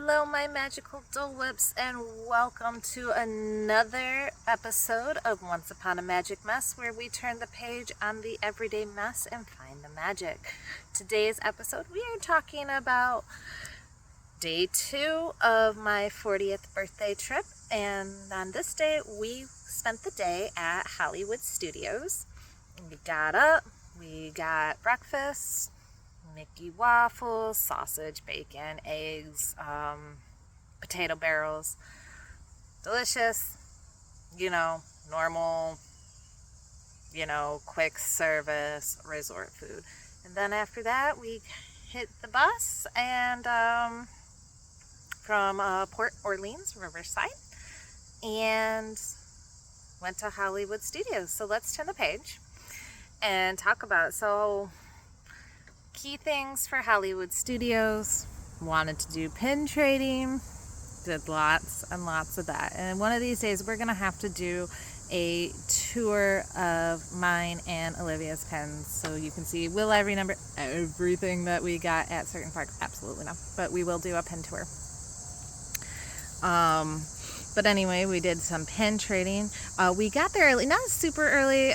Hello, my magical Dole Whips, and welcome to another episode of Once Upon a Magic Mess, where we turn the page on the everyday mess and find the magic. Today's episode, we are talking about day 2 of my 40th birthday trip, and on this day, we spent the day at Hollywood Studios. We got up, we got breakfast, Mickey waffles, sausage, bacon, eggs, potato barrels. Delicious, normal, quick service resort food. And then after that, we hit the bus and from Port Orleans, Riverside, and went to Hollywood Studios. So let's turn the page and talk about it. So key things for Hollywood Studios: wanted to do pin trading, did lots and lots of that. And one of these days we're gonna have to do a tour of mine and Olivia's pins, so you can see. Will I remember everything that we got at certain parks? Absolutely not, but we will do a pin tour. But anyway, we did some pin trading. We got there early, not super early.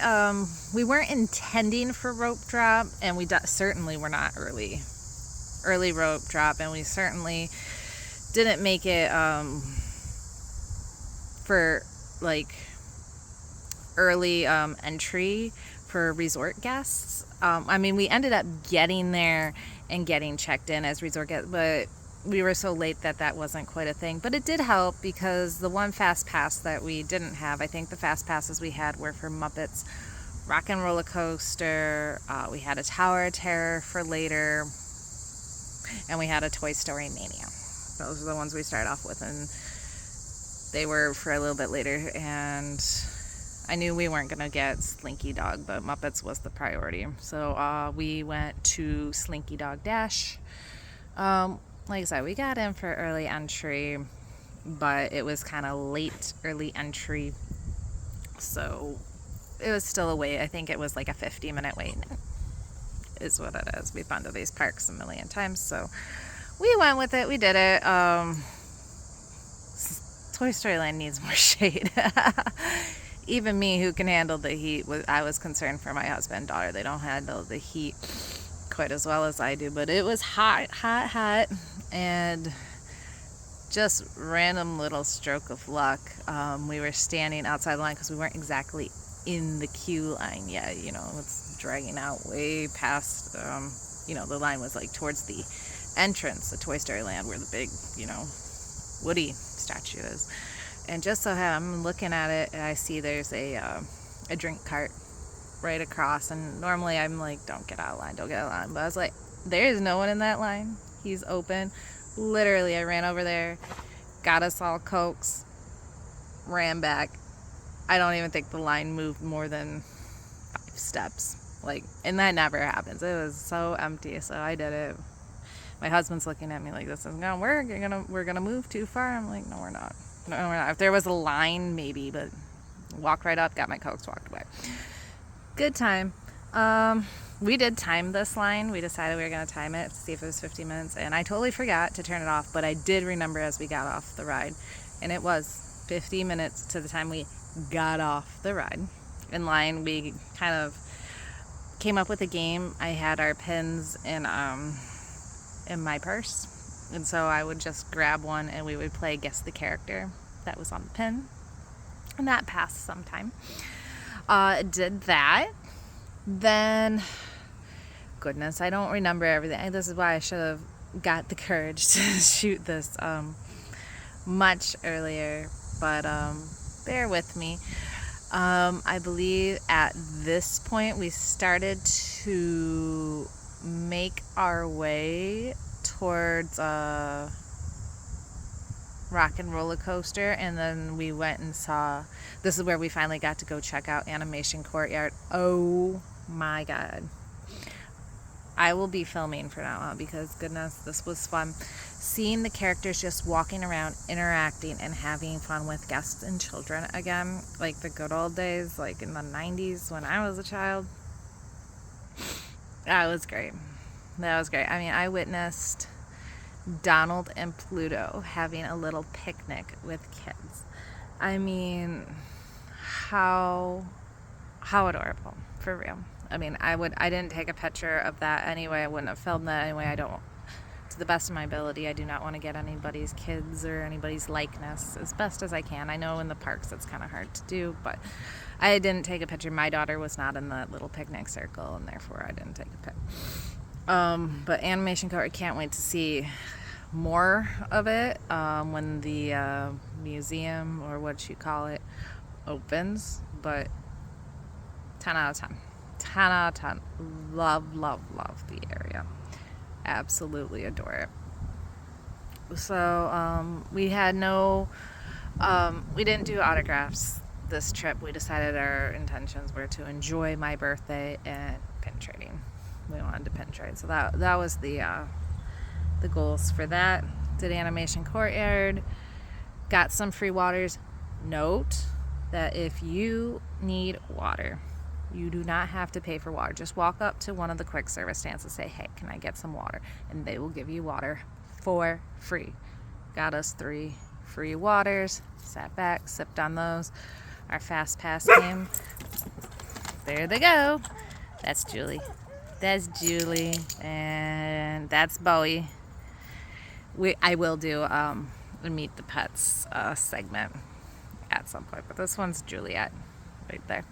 We weren't intending for rope drop, and we certainly were not early rope drop, and we certainly didn't make it for like early entry for resort guests. We ended up getting there and getting checked in as resort guests, but we were so late that wasn't quite a thing. But it did help, because the one fast pass that we didn't have, I think the fast passes we had were for Muppets Rock and Roller Coaster, we had a Tower of Terror for later, and we had a Toy Story Mania. Those are the ones we started off with, and they were for a little bit later. And I knew we weren't going to get Slinky Dog, but Muppets was the priority. So we went to Slinky Dog Dash. Like I said, we got in for early entry, but it was kind of late early entry, so it was still a wait. I think it was like a 50-minute wait, is what it is. We've been to these parks a million times, so we went with it. We did it. Toy Story Land needs more shade. Even me, who can handle the heat, I was concerned for my husband and daughter. They don't handle the heat quite as well as I do, but it was hot, and just random little stroke of luck. We were standing outside the line because we weren't exactly in the queue line yet. It's dragging out way past. The line was like towards the entrance, the Toy Story Land, where the big, Woody statue is. And just so I'm looking at it, and I see there's a drink cart right across, and normally I'm like, don't get out of line, but I was like, there is no one in that line, he's open. Literally, I ran over there, got us all Cokes, ran back. I don't even think the line moved more than 5 steps, and that never happens. It was so empty, so I did it. My husband's looking at me like, this isn't gonna work, we're gonna move too far. I'm like, no, we're not. If there was a line, maybe, but walked right up, got my Cokes, walked away. Good time. We did time this line. We decided we were going to time it to see if it was 50 minutes, and I totally forgot to turn it off, but I did remember as we got off the ride, and it was 50 minutes to the time we got off the ride. In line, we kind of came up with a game. I had our pins in my purse, and so I would just grab one and we would play Guess the Character that was on the pin, and that passed sometime. Did that. Then, goodness, I don't remember everything. This is why I should have got the courage to shoot this much earlier, but bear with me. I believe at this point we started to make our way towards Rock and Roller Coaster, and then we went and saw, this is where we finally got to go check out Animation Courtyard. Oh my god, I will be filming from now on, because goodness, this was fun. Seeing the characters just walking around, interacting, and having fun with guests and children again, like the good old days, like in the 90s when I was a child. That was great. I witnessed Donald and Pluto having a little picnic with kids. I mean, how adorable, for real. I mean, I didn't take a picture of that anyway. I wouldn't have filmed that anyway. I don't, to the best of my ability, I do not want to get anybody's kids or anybody's likeness as best as I can. I know in the parks it's kind of hard to do, but I didn't take a picture. My daughter was not in that little picnic circle, and therefore I didn't take a pic. But Animation Court, I can't wait to see more of it when the museum, or what you call it, opens. But 10 out of 10. 10 out of 10. Love, love, love the area. Absolutely adore it. So we had we didn't do autographs this trip. We decided our intentions were to enjoy my birthday and pin trading. We wanted to pin trade. So that was the goals for that. Did Animation Courtyard. Got some free waters. Note that if you need water, you do not have to pay for water. Just walk up to one of the quick service stands and say, hey, can I get some water? And they will give you water for free. Got us 3 free waters. Sat back, sipped on those. Our fast pass came. There they go. That's Julie. That's Julie. And that's Bowie. I will do a Meet the Pets segment at some point. But this one's Juliet right there.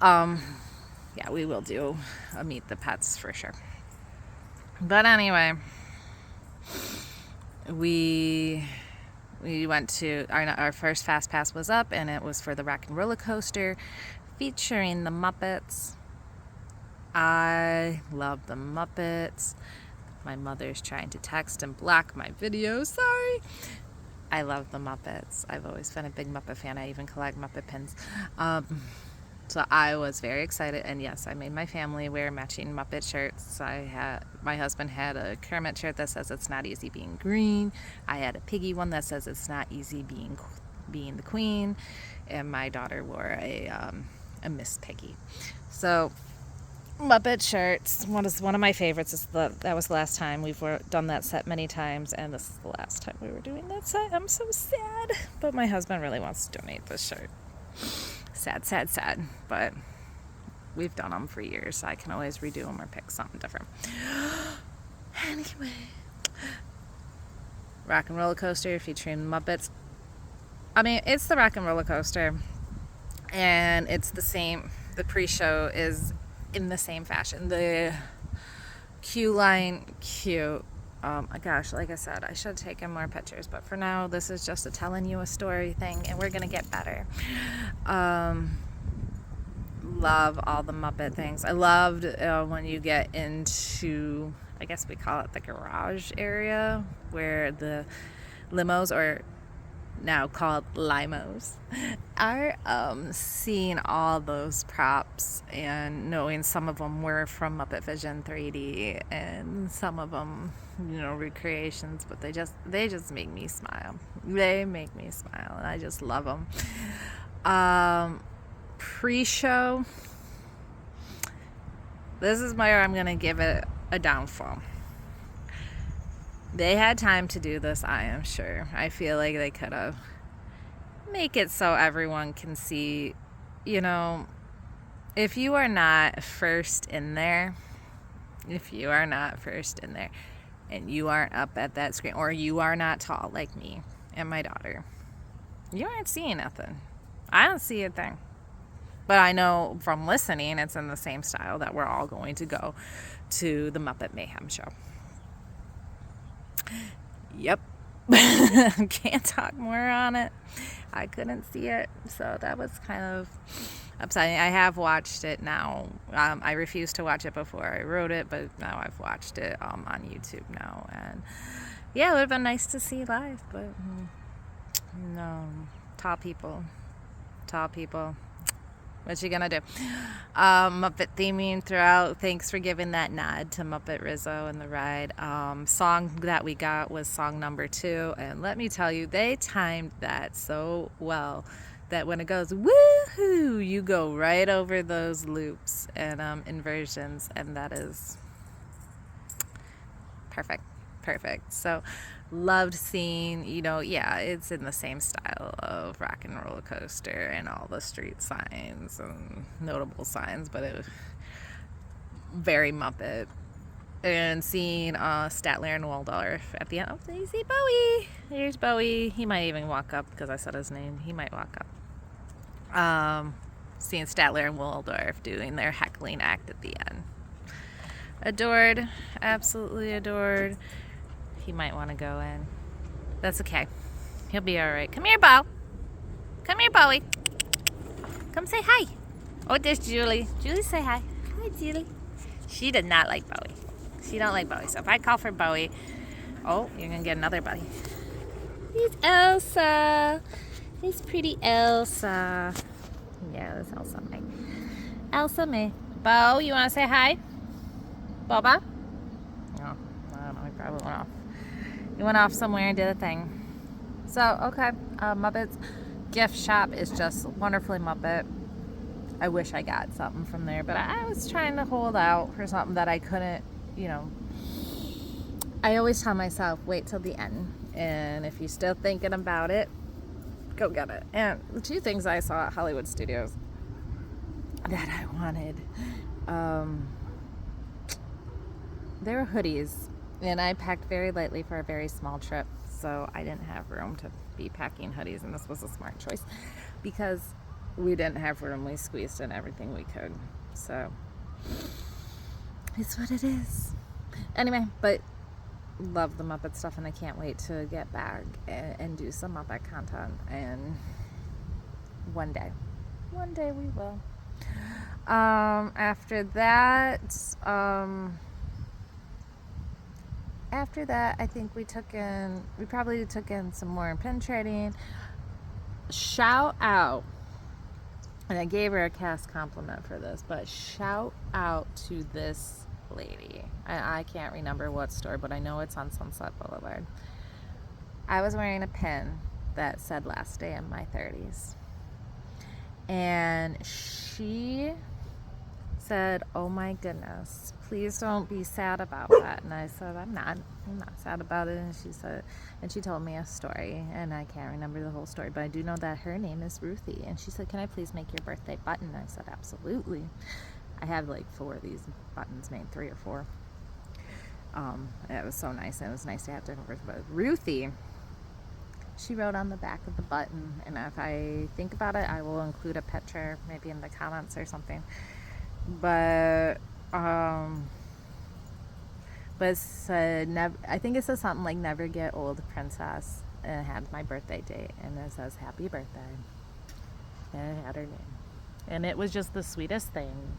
Yeah, we will do a Meet the Pets for sure. But anyway, we went to our first fast pass was up, and it was for the Rock and Roller Coaster featuring the Muppets. I love the Muppets. My mother's trying to text and block my video. Sorry. I love the Muppets. I've always been a big Muppet fan. I even collect Muppet pins. So I was very excited, and yes, I made my family wear matching Muppet shirts. My husband had a Kermit shirt that says it's not easy being green. I had a Piggy one that says it's not easy being the queen, and my daughter wore a Miss Piggy. So Muppet shirts, one of my favorites. That was the last time. We've done that set many times, and this is the last time we were doing that set. I'm so sad, but my husband really wants to donate this shirt. Sad, sad, sad, but we've done them for years, so I can always redo them or pick something different. Anyway, Rock and Roller Coaster featuring Muppets. I mean, it's the Rock and Roller Coaster, and it's the same. The pre-show is in the same fashion. The queue line, cute. Gosh, like I said, I should have taken more pictures, but for now, this is just a telling you a story thing, and we're gonna get better. Love all the Muppet things. I loved when you get into, I guess we call it the garage area, where the limos, or now called limos, are seeing all those props and knowing some of them were from Muppet Vision 3D and some of them, recreations, but they just make me smile. They make me smile, and I just love them. Pre-show, this is where I'm gonna give it a downfall. They had time to do this, I am sure. I feel like they could have make it so everyone can see, if you are not first in there, and you aren't up at that screen, or you are not tall like me and my daughter, you aren't seeing nothing. I don't see a thing. But I know from listening, it's in the same style that we're all going to go to the Muppet Mayhem show. Yep. Can't talk more on it. I couldn't see it, so that was kind of upsetting. I have watched it now. I refused to watch it before I wrote it, but now I've watched it on YouTube now, and yeah, it would have been nice to see live, but no. Tall people. What you gonna do? Muppet theming throughout. Thanks for giving that nod to Muppet Rizzo and the ride. Song that we got was song number 2, and let me tell you, they timed that so well that when it goes woohoo, you go right over those loops and inversions, and that is perfect. perfect. So loved seeing, yeah, it's in the same style of Rock and Roller Coaster and all the street signs and notable signs, but it was very Muppet. And seeing Statler and Waldorf at the end. Oh, you see Bowie. Here's Bowie. He might even walk up because I said his name. He might walk up. Seeing Statler and Waldorf doing their heckling act at the end. Adored. Absolutely adored. He might want to go in. That's okay. He'll be all right. Come here, Bo. Come here, Bowie. Come say hi. Oh, there's Julie. Julie, say hi. Hi, Julie. She did not like Bowie. She don't like Bowie. So if I call for Bowie, oh, you're going to get another buddy. Here's Elsa. Here's pretty Elsa. Yeah, that's Elsa May. Elsa May. Bo, you want to say hi? Boba? No, I don't know. He probably went off. He went off somewhere and did a thing. So, okay. Muppets gift shop is just wonderfully Muppet. I wish I got something from there, but I was trying to hold out for something that I couldn't, I always tell myself, wait till the end. And if you're still thinking about it, go get it. And the two things I saw at Hollywood Studios that I wanted, they were hoodies. And I packed very lightly for a very small trip, so I didn't have room to be packing hoodies, and this was a smart choice because we didn't have room. We squeezed in everything we could. So it's what it is. Anyway, but love the Muppet stuff, and I can't wait to get back and do some Muppet content. And one day we will. After that, I think we probably took in some more pin trading. Shout out, and I gave her a cast compliment for this, but shout out to this lady. I can't remember what store, but I know it's on Sunset Boulevard. I was wearing a pin that said last day in my 30s. And she said, oh my goodness, please don't be sad about that. And I said, I'm not sad about it. And she told me a story, and I can't remember the whole story, but I do know that her name is Ruthie. And she said, can I please make your birthday button? I said, absolutely. I have like 4 of these buttons made, 3 or 4. It was so nice. And it was nice to have different birthdays. But Ruthie, she wrote on the back of the button, and if I think about it, I will include a picture maybe in the comments or something. But it said, I think it says something like never get old princess, and it had my birthday date, and it says happy birthday, and it had her name, and it was just the sweetest thing.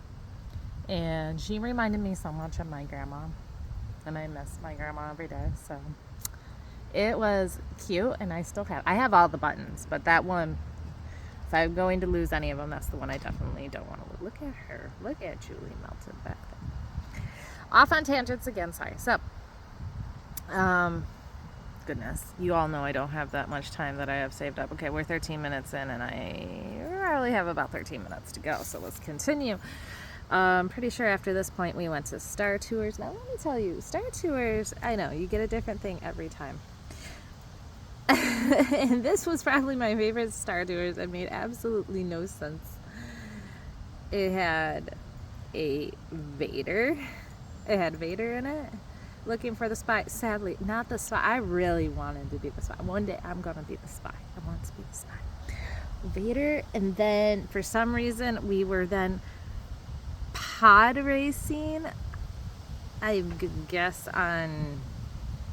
And she reminded me so much of my grandma, and I miss my grandma every day. So it was cute, and I have all the buttons, but that one, if I'm going to lose any of them, that's the one I definitely don't want to lose. Look at her. Look at Julie melted back there. Off on tangents again, sorry. So, goodness, you all know I don't have that much time that I have saved up. Okay, we're 13 minutes in, and I probably have about 13 minutes to go, so let's continue. Pretty sure after this point we went to Star Tours. Now, let me tell you, Star Tours, I know, you get a different thing every time. And this was probably my favorite Star Tours. It made absolutely no sense. It had a Vader. It had Vader in it, looking for the spy. Sadly, not the spy. I really wanted to be the spy. One day I'm gonna be the spy. I want to be the spy. Vader, and then for some reason we were then pod racing. I guess on,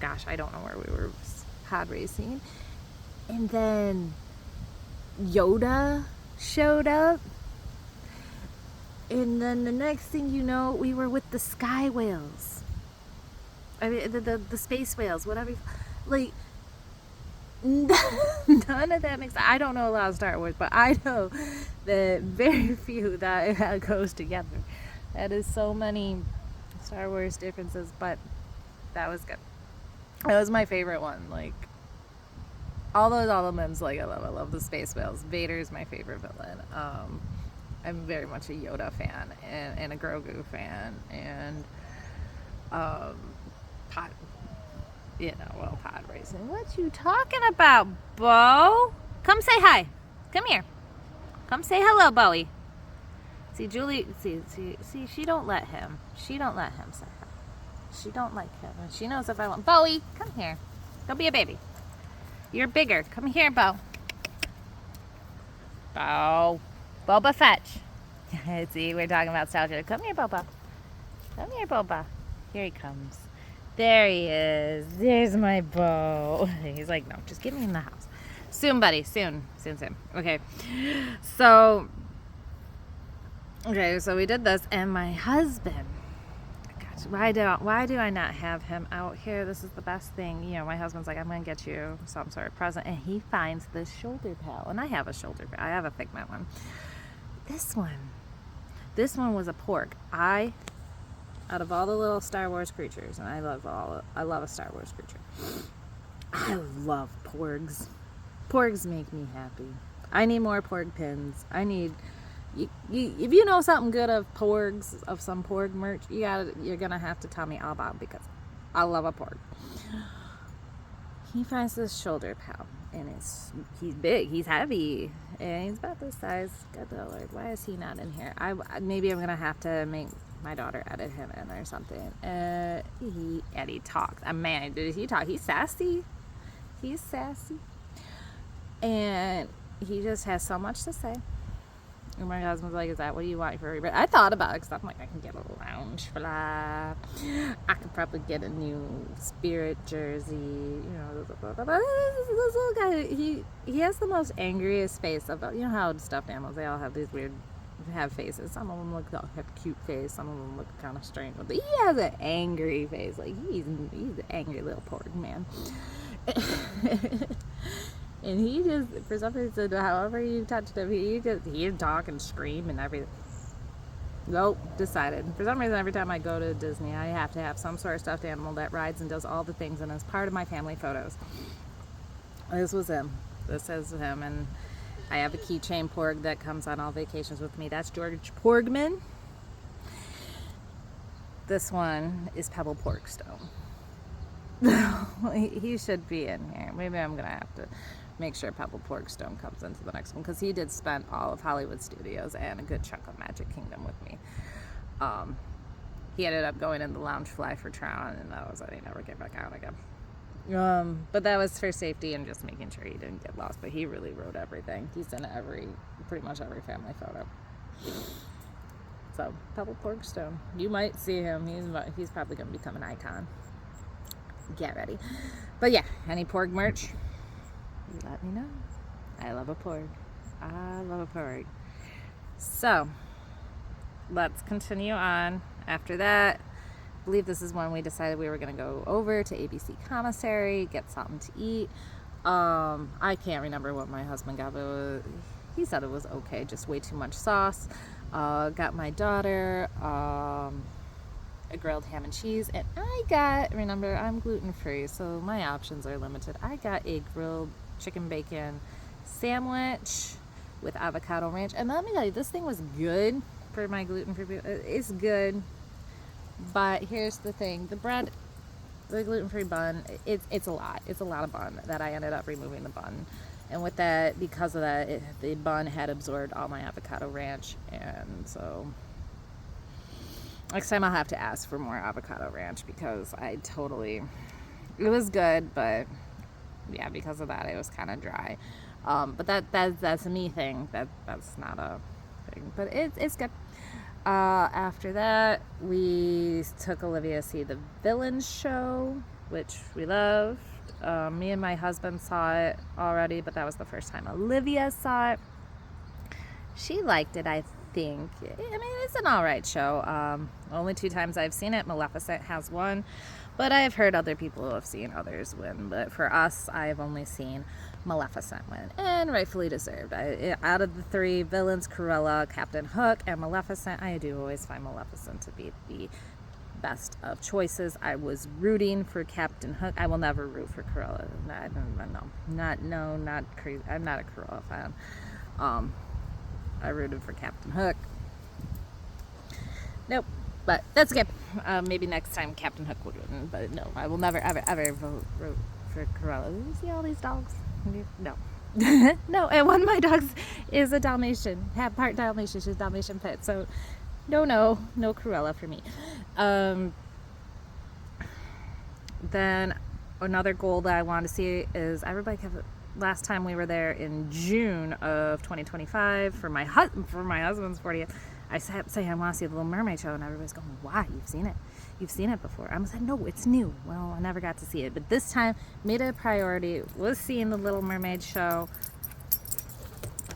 gosh, I don't know where we were pod racing. And then Yoda showed up. And then the next thing you know, we were with the sky whales. I mean, the space whales, whatever. Like, none of that makes sense. I don't know a lot of Star Wars, but I know that very few that goes together. That is so many Star Wars differences, but that was good. That was my favorite one. Like, all those elements, like, I love the space whales. Vader is my favorite villain. I'm very much a Yoda fan and a Grogu fan, and well, pod racing. What you talking about, Bo? Come say hi. Come here. Come say hello, Bowie. See, Julie, see, she don't let him. She don't let him say hi. She don't like him. And she knows if I want, Bowie, come here. Don't be a baby. You're bigger. Come here, Bo. Bo. Boba Fetch. See, we're talking about nostalgia. Come here, Boba. Come here, Boba. Here he comes. There he is. There's my Bo. He's like, no, just get me in the house. Soon, buddy. Soon. Okay. So we did this, and my husband, gosh, why do I not have him out here? This is the best thing. My husband's like, I'm going to get you some sort of present, and he finds this shoulder pal, and I have a shoulder pal. I have a Figment one. This one was a porg. Out of all the little Star Wars creatures, and I love a Star Wars creature, I love porgs. Porgs make me happy. I need more porg pins. If you know something good of porgs, of some porg merch, you're gonna have to tell me all about it, because I love a porg. He finds this shoulder pal, and he's big, he's heavy, and he's about this size. Good Lord, why is he not in here? Maybe I'm gonna have to make my daughter edit him in or something. He talks. Man, did he talk? He's sassy. And he just has so much to say. And my husband's like, is that what you want for your birthday? I thought about it, because I'm like, I can get a lounge fly. I could probably get a new Spirit jersey. This little guy, he has the most angriest face of, how stuffed animals, they all have these weird faces. Some of them have a cute face, some of them look kind of strange, but he has an angry face. Like, he's an angry little porg man. And he just, for some reason, however you touched him, he'd talk and scream and everything. Nope, decided. For some reason, every time I go to Disney, I have to have some sort of stuffed animal that rides and does all the things and is part of my family photos. This was him. This is him. And I have a keychain porg that comes on all vacations with me. That's George Porgman. This one is Pebble Porkstone. He should be in here. Maybe I'm going to have to make sure Pebble Porkstone comes into the next one, because he did spend all of Hollywood Studios and a good chunk of Magic Kingdom with me. He ended up going in the lounge fly for Tron, and that was it. He never came back out again. But that was for safety and just making sure he didn't get lost. But he really wrote everything. He's in pretty much every family photo. So, Pebble Porkstone. You might see him. He's probably going to become an icon. Get ready. But yeah, any porg merch, let me know. I love a porg. So, let's continue on. After that, I believe this is when we decided we were going to go over to ABC Commissary, get something to eat. I can't remember what my husband got, but he said it was okay, just way too much sauce. Got my daughter a grilled ham and cheese, and remember, I'm gluten-free, so my options are limited. I got a grilled chicken bacon sandwich with avocado ranch, and let me tell you, this thing was good for my gluten-free. It's good, but here's the thing: the bread, the gluten-free bun, it's a lot of bun that I ended up removing the bun, and with that, because of that, the bun had absorbed all my avocado ranch, and so next time I'll have to ask for more avocado ranch, because it was good, but yeah, because of that, it was kind of dry. But that's a me thing. That's not a thing, but it's good. After that, we took Olivia to see the Villains show, which we loved. Me and my husband saw it already, but that was the first time Olivia saw it. She liked it, I think. I mean, it's an alright show. Only 2 times I've seen it. Maleficent has won, but I have heard other people who have seen others win. But for us, I've only seen Maleficent win, and rightfully deserved. Out of the 3 villains, Cruella, Captain Hook, and Maleficent, I do always find Maleficent to be the best of choices. I was rooting for Captain Hook. I will never root for Cruella. Not crazy. I'm not a Cruella fan. I rooted for Captain Hook. Nope. But that's okay. Maybe next time Captain Hook will win. But no, I will never, ever, ever vote for Cruella. You see all these dogs? No. No, and one of my dogs is a Dalmatian, half part Dalmatian. She's a Dalmatian pet. So, no Cruella for me. Then another goal that I want to see is everybody have. Last time we were there in June of 2025 for my husband's 40th. I kept saying I want to see the Little Mermaid show, and everybody's going, "Why? You've seen it before." I said, "No, it's new." Well, I never got to see it, but this time made it a priority. Was seeing the Little Mermaid show.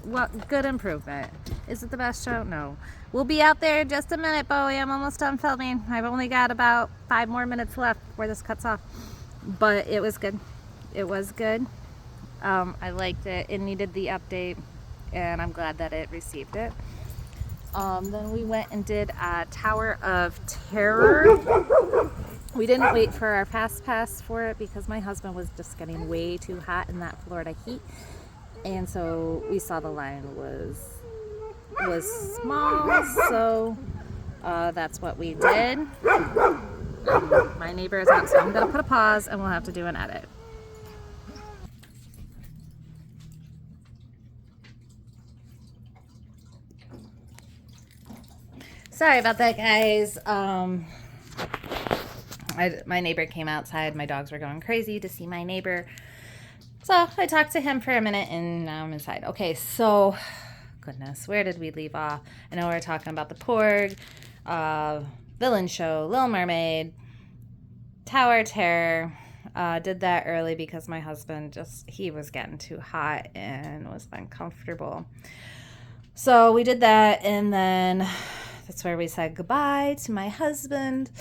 Well, good improvement. Is it the best show? No. We'll be out there in just a minute, Bowie. I'm almost done filming. I've only got about 5 more minutes left before this cuts off, but it was good. It was good. I liked it. It needed the update, and I'm glad that it received it. Then we went and did Tower of Terror. We didn't wait for our fast pass for it because my husband was just getting way too hot in that Florida heat, and so we saw the line was small, so that's what we did. My neighbor is out, so I'm going to put a pause, and we'll have to do an edit. Sorry about that, guys. My neighbor came outside. My dogs were going crazy to see my neighbor. So I talked to him for a minute, and now I'm inside. Okay, so, goodness, where did we leave off? I know we were talking about the Porg, Villain Show, Little Mermaid, Tower of Terror. Did that early because my husband he was getting too hot and was uncomfortable. So we did that, and then that's where we said goodbye to my husband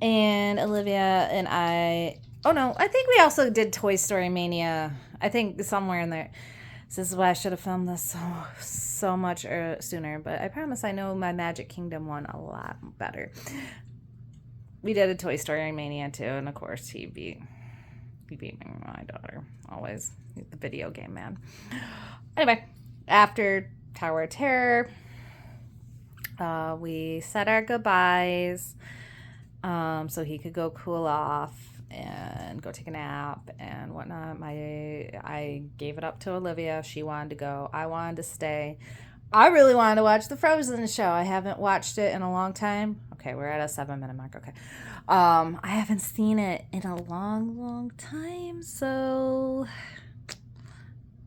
and Olivia and I. Oh no, I think we also did Toy Story Mania. I think somewhere in there. This is why I should have filmed this so much sooner. But I promise I know my Magic Kingdom one a lot better. We did a Toy Story Mania too, and of course he beat my daughter always. He's the video game man. Anyway, after Tower of Terror, we said our goodbyes so he could go cool off and go take a nap and whatnot. I gave it up to Olivia. She wanted to go. I wanted to stay. I really wanted to watch the Frozen show. I haven't watched it in a long time. Okay, we're at a 7-minute mark. Okay. I haven't seen it in a long time, so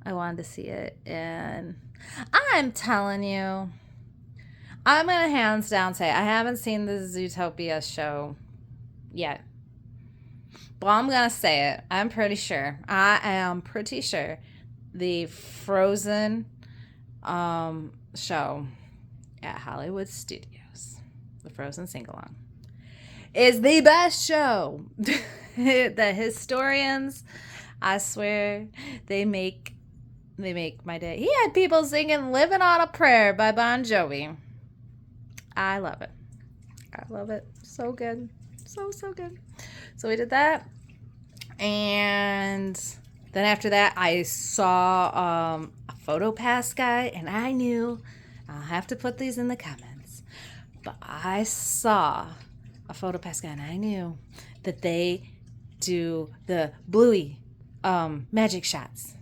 I wanted to see it, and I'm telling you, I'm going to hands down say I haven't seen the Zootopia show yet. Well, I'm going to say it. I am pretty sure the Frozen show at Hollywood Studios, the Frozen sing-along, is the best show. The historians, I swear, they make my day. He had people singing "Living on a Prayer" by Bon Jovi. I love it. So good. So good. So we did that. And then after that, I saw a PhotoPass guy, and I knew, I'll have to put these in the comments, but I saw a PhotoPass guy, and I knew that they do the Bluey magic shots.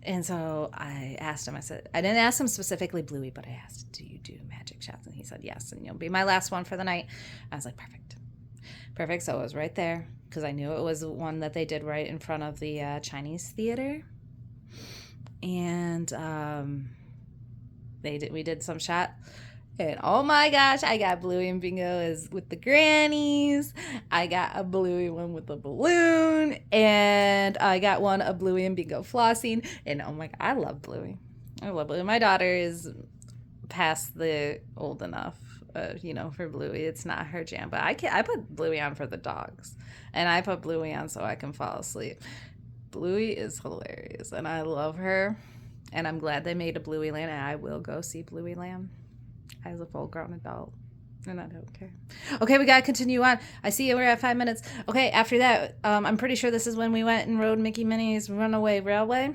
And so I asked him, I said, I didn't ask him specifically Bluey, but I asked, do you do magic shots? And he said, yes, and you'll be my last one for the night. I was like, perfect. So it was right there, because I knew it was one that they did right in front of the Chinese theater. And we did some shot. And oh my gosh, I got Bluey and Bingo as with the grannies. I got a Bluey one with the balloon. And I got a Bluey and Bingo flossing. And oh my God, I love Bluey. My daughter is past the old enough, for Bluey. It's not her jam. But I put Bluey on for the dogs. And I put Bluey on so I can fall asleep. Bluey is hilarious. And I love her. And I'm glad they made a Bluey Land. And I will go see Bluey Land as a full-grown adult, and I don't care. Okay, we gotta continue on. I see we're at 5 minutes. Okay, after that, I'm pretty sure this is when we went and rode Mickey Minnie's Runaway Railway.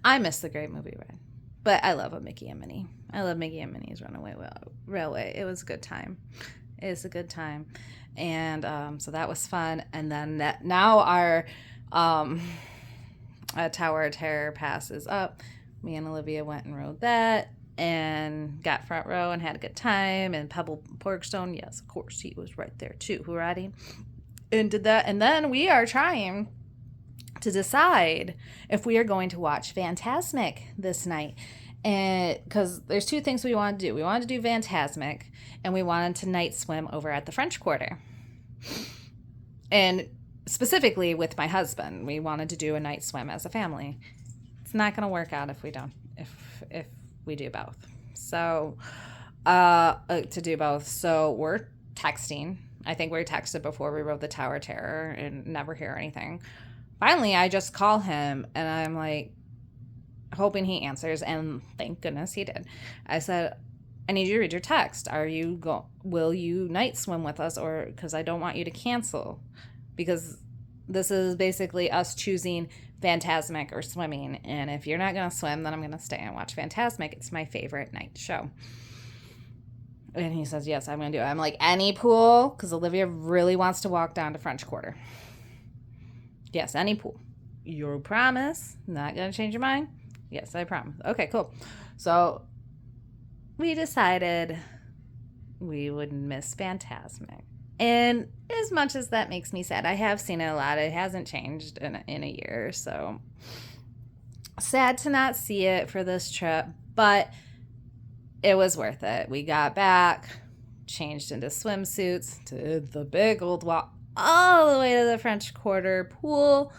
I missed the Great Movie Ride. But I love a Mickey and Minnie. I love Mickey and Minnie's Runaway Railway. It was a good time. It's a good time. And so that was fun. And then now our Tower of Terror passes up. Me and Olivia went and rode that and got front row and had a good time. And Pebble Porkstone, yes, of course, he was right there too. Hurrah. And did that. And then we are trying to decide if we are going to watch Fantasmic this night. And because there's two things we wanted to do. We wanted to do Fantasmic, and we wanted to night swim over at the French Quarter. And specifically with my husband, we wanted to do a night swim as a family. It's not going to work out if we don't, if we do both. So, to do both. So we're texting. I think we texted before we rode the Tower of Terror and never hear anything. Finally, I just call him and I'm like, hoping he answers, and thank goodness he did. I said, I need you to read your text. Will you night swim with us, or because I don't want you to cancel, because this is basically us choosing Fantasmic or swimming, and if you're not going to swim, then I'm going to stay and watch Fantasmic. It's my favorite night show. And he says, yes, I'm going to do it. I'm like, any pool? Because Olivia really wants to walk down to French Quarter. Yes, any pool. You promise? Not going to change your mind? Yes, I promise. Okay, cool. So we decided we would miss Fantasmic. And as much as that makes me sad, I have seen it a lot. It hasn't changed in a year. So sad to not see it for this trip, but it was worth it. We got back, changed into swimsuits, did the big old walk all the way to the French Quarter pool,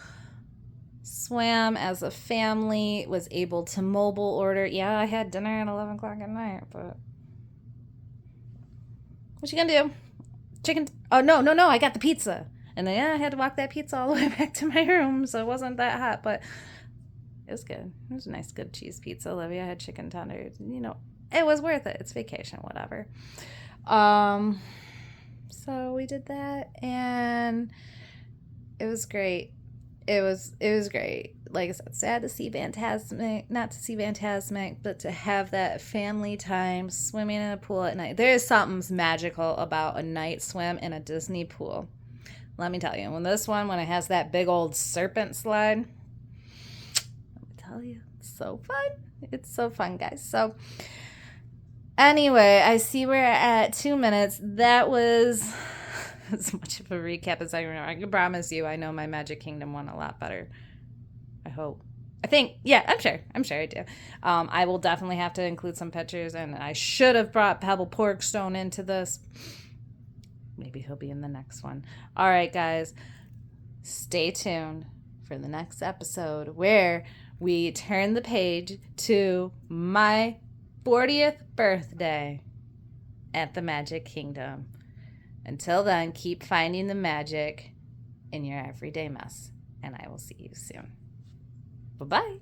swam as a family, was able to mobile order. Yeah, I had dinner at 11 o'clock at night, but what you gonna do? Chicken. Oh, no, I got the pizza. And then, I had to walk that pizza all the way back to my room, so it wasn't that hot, but it was good. It was a nice, good cheese pizza. Olivia had chicken tenders. It was worth it. It's vacation, whatever. So we did that, and it was great. It was great. Like I said, sad to see Fantasmic, not to see Fantasmic, but to have that family time swimming in a pool at night. There is something magical about a night swim in a Disney pool. Let me tell you, when it has that big old serpent slide, let me tell you, it's so fun. It's so fun, guys. So anyway, I see we're at 2 minutes. That was as much of a recap as I remember. I can promise you, I know my Magic Kingdom one a lot better. I hope. I think, yeah, I'm sure I do. I will definitely have to include some pictures, and I should have brought Pebble Porkstone into this. Maybe he'll be in the next one. All right, guys, stay tuned for the next episode where we turn the page to my 40th birthday at the Magic Kingdom. Until then, keep finding the magic in your everyday mess, and I will see you soon. Bye-bye.